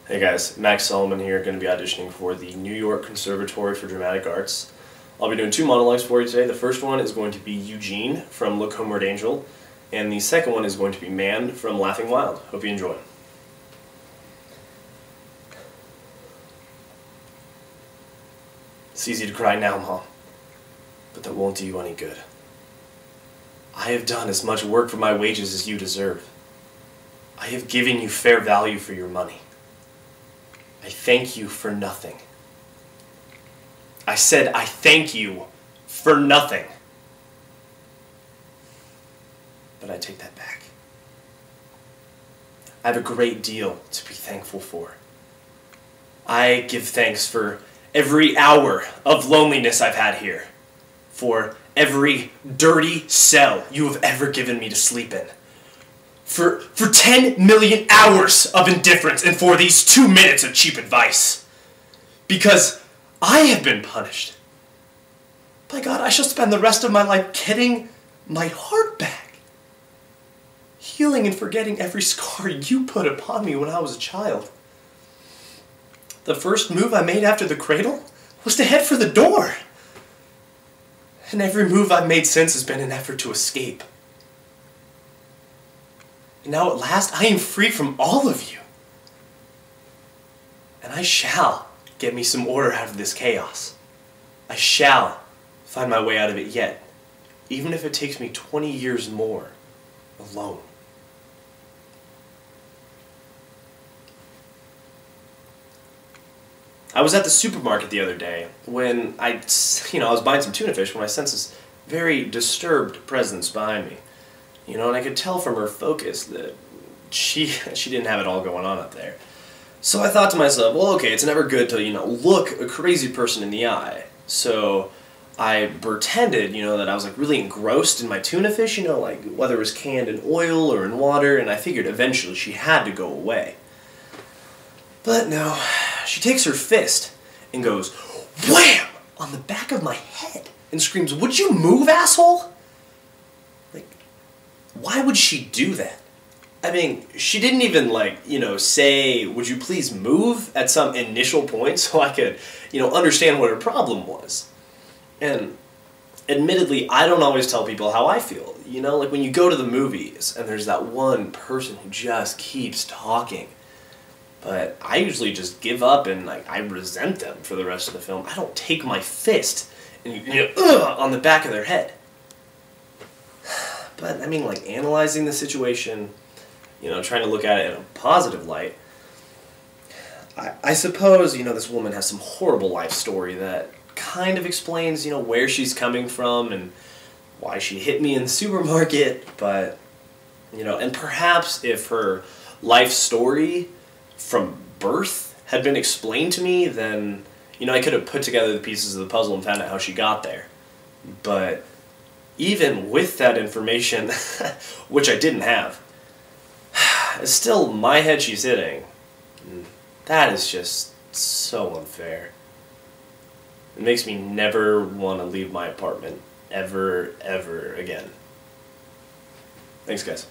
Hey guys, Max Solomon here, going to be auditioning for the New York Conservatory for Dramatic Arts. I'll be doing two monologues for you today. The first one is going to be Eugene from Look Homeward Angel, and the second one is going to be Man from Laughing Wild. Hope you enjoy. It's easy to cry now, Mom, but that won't do you any good. I have done as much work for my wages as you deserve. I have given you fair value for your money. I thank you for nothing. I said I thank you for nothing. But I take that back. I have a great deal to be thankful for. I give thanks for every hour of loneliness I've had here, for every dirty cell you have ever given me to sleep in, for 10 million hours of indifference, and for these 2 minutes of cheap advice. Because I have been punished. By God, I shall spend the rest of my life getting my heart back, healing and forgetting every scar you put upon me when I was a child. The first move I made after the cradle was to head for the door. And every move I've made since has been an effort to escape. And now at last I am free from all of you. And I shall get me some order out of this chaos. I shall find my way out of it yet, even if it takes me 20 years more alone. I was at the supermarket the other day when I was buying some tuna fish when I sensed this very disturbed presence behind me. And I could tell from her focus that she didn't have it all going on up there. So I thought to myself, well, okay, it's never good to, look a crazy person in the eye. So I pretended, that I was like really engrossed in my tuna fish, like whether it was canned in oil or in water, and I figured eventually she had to go away. But no, she takes her fist and goes wham on the back of my head and screams, "Would you move, asshole?" Why would she do that? I mean, she didn't even, say, "Would you please move?" at some initial point so I could, understand what her problem was. And admittedly, I don't always tell people how I feel. Like when you go to the movies and there's that one person who just keeps talking. But I usually just give up and, I resent them for the rest of the film. I don't take my fist and, on the back of their head. But, analyzing the situation, trying to look at it in a positive light, I suppose, this woman has some horrible life story that kind of explains, where she's coming from and why she hit me in the supermarket, but, and perhaps if her life story from birth had been explained to me, then, I could have put together the pieces of the puzzle and found out how she got there. But even with that information, which I didn't have, it's still my head she's hitting. That is just so unfair. It makes me never want to leave my apartment ever, ever again. Thanks, guys.